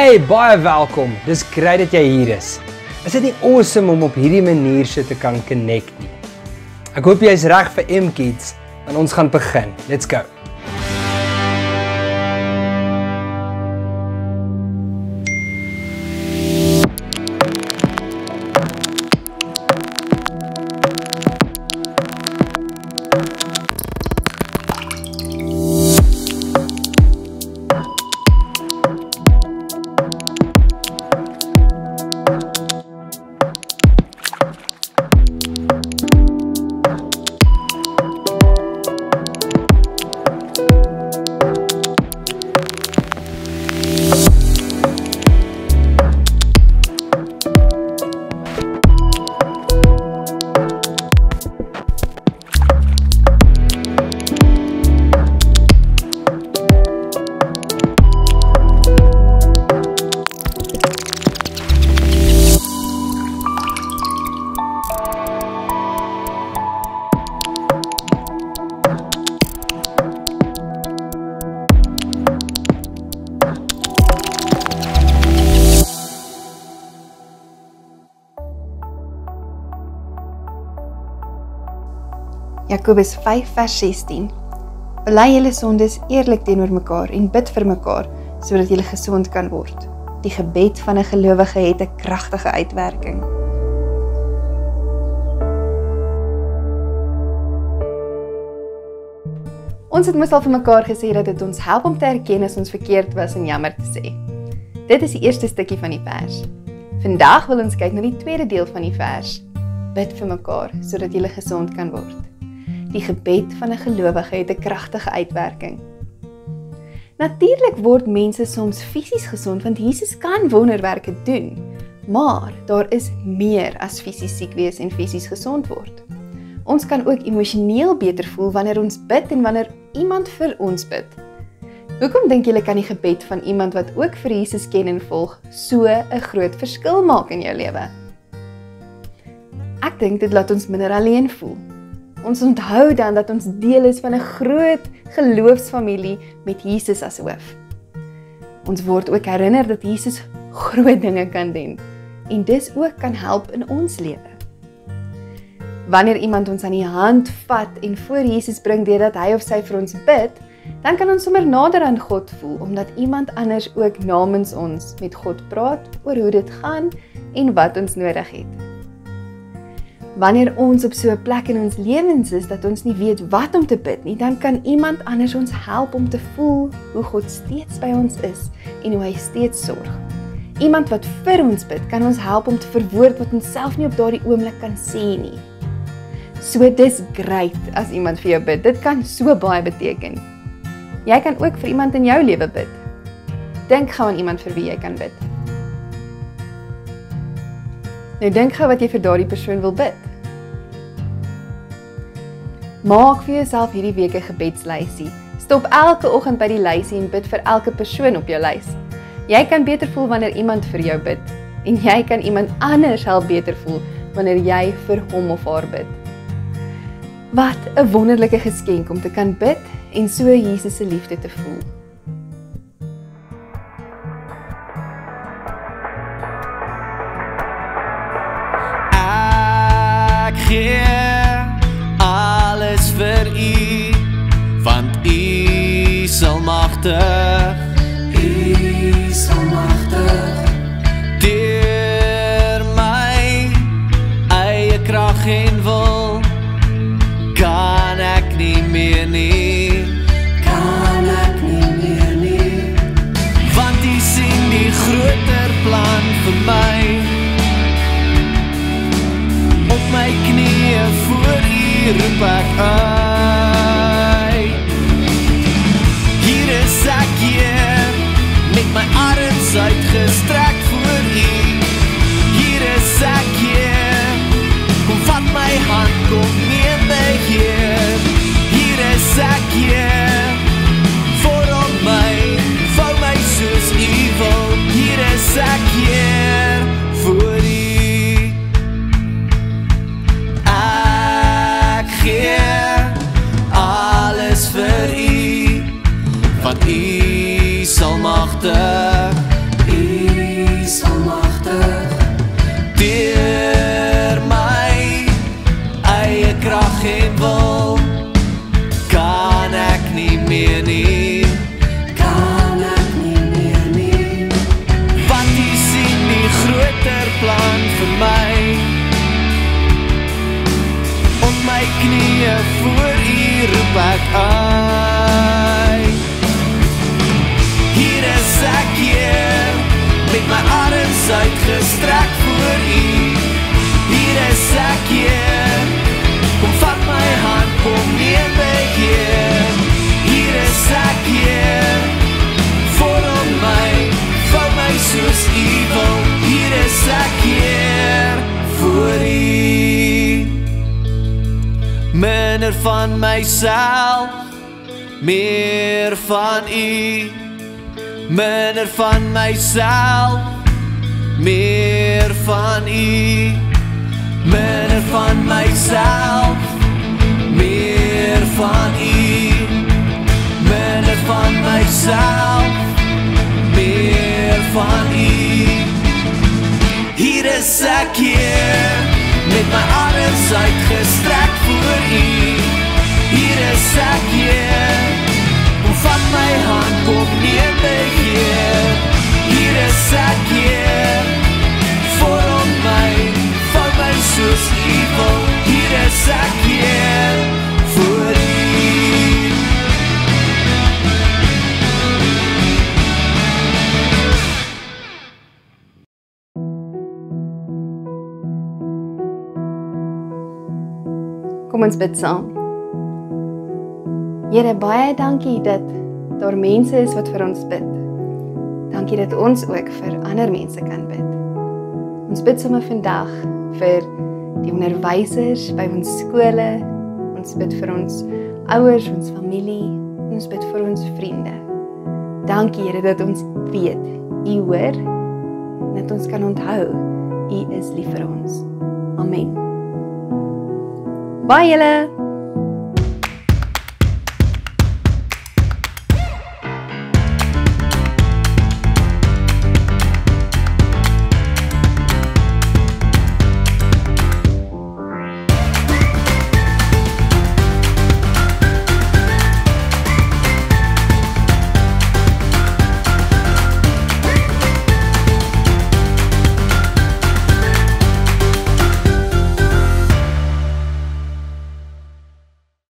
Hey, baie welkom. Dis great dat jy hier is. Is dit nie awesome om op hierdie manier so te kan connect nie? Ek hoop jy is reg vir M-Kids, en ons gaan begin. Let's go. Jakobus 5 vers 16. Bely julle sondes eerlik teenoor mekaar en bid vir mekaar, sodat julle gesond kan word. Die gebed van 'n gelowige het 'n kragtige uitwerking. Ons het mos al vir mekaar gesê dat dit ons help om te erken as ons verkeerd was en jammer te sê. Dit is die eerste stukkie van die vers. Vandag wil ons kyk na die tweede deel van die vers. Bid vir mekaar, sodat julle gesond kan word. Die gebed van 'n gelowige het 'n kragtige uitwerking. Natuurlik word mense soms fisies gesond, want Jesus kan wonderwerke doen. Maar daar is meer as fisies siek wees en fisies gesond word. Ons kan ook emosioneel beter voel wanneer ons bid en wanneer iemand vir ons bid. Hoekom dink julle kan die gebed van iemand wat ook vir Jesus ken en volg so 'n groot verskil maak in jou lewe? Ek dink dit laat ons minder alleen voel. Ons onthou dan dat ons deel is van 'n groot geloofsfamilie met Jesus as hoof. Ons word ook herinner dat Jesus groot dinge kan doen en dis ook kan help in ons lewe. Wanneer iemand ons aan die hand vat en voor Jesus bring deurdat hy of sy vir ons bid, dan kan ons sommer nader aan God voel, omdat iemand anders ook namens ons met God praat oor hoe dit gaan en wat ons nodig het. Wanneer ons op so 'n plek in ons lewens is dat ons nie weet wat om te bid nie, dan kan iemand anders ons help om te voel hoe God steeds by ons is en hoe hy steeds sorg. Iemand wat vir ons bid, kan ons help om te verwoord wat ons self nie op daardie oomblik kan sê nie. So dis great as iemand vir jou bid. Dit kan so baie beteken. Jy kan ook vir iemand in jou lewe bid. Dink gou aan iemand vir wie jy kan bid. Nou dink gou wat jy vir daardie persoon wil bid. Maak vir jouself hierdie week 'n gebedslysie. Stop elke oggend by die lysie en bid vir elke persoon op jou lys. Jy kan beter voel wanneer iemand vir jou bid. En jy kan iemand anders help beter voel wanneer jy vir hom of haar bid. Wat 'n wonderlike geskenk om te kan bid en so Jesus se liefde te voel. Ek gee alles vir U, want U is almagtig. U is almagtig. Deur my eie krag en wil kan ek nie meer nie. Kan ek nie meer nie. Want U sien die groter plan vir my. Op my knieë voor U roep ek uit. Hier is ek, Heer, met my arms uitgestrek voor U. Hier is ek, Heer, kom vat my hand, kom neem my, Heer. Hier is ek, Heer, voorop my, vou my soos U wil. Hier is ek, Heer, voor U. Ek gee alles vir U, want U is almagtig. U knieë voor U roep ek uit. Hier is ek, Heer, met my arms uitgestrek voor U. Hier is ek, Heer, kom vat my hand, kom neem my, Heer. Hier is ek, Heer, vorm my, vou my soos U wil. Hier is ek, Heer, voor U. Minder van myself, meer van U. Minder van myself, meer van U. Minder van myself, meer van U. Minder van myself, meer van U. Hier is ek, Heer, met my arms uitgestrek voor U. Hier is ek, Heer, kom vat my hand, kom neem my, Heer. Hier is ek, Heer, vorm my, vou my soos U wil. Hier is ek, Heer, voor U. Kom ons bid saam. Here, baie dankie dat daar mense is wat vir ons bid. Dankie dat ons ook vir ander mense kan bid. Ons bid sommer vandag vir die onderwysers by ons skole. Ons bid vir ons ouers, ons familie, en ons bid vir ons vriende. Dankie, Here, dat ons weet U hoor en dat ons kan onthou U is lief vir ons. Amen. Bye julle!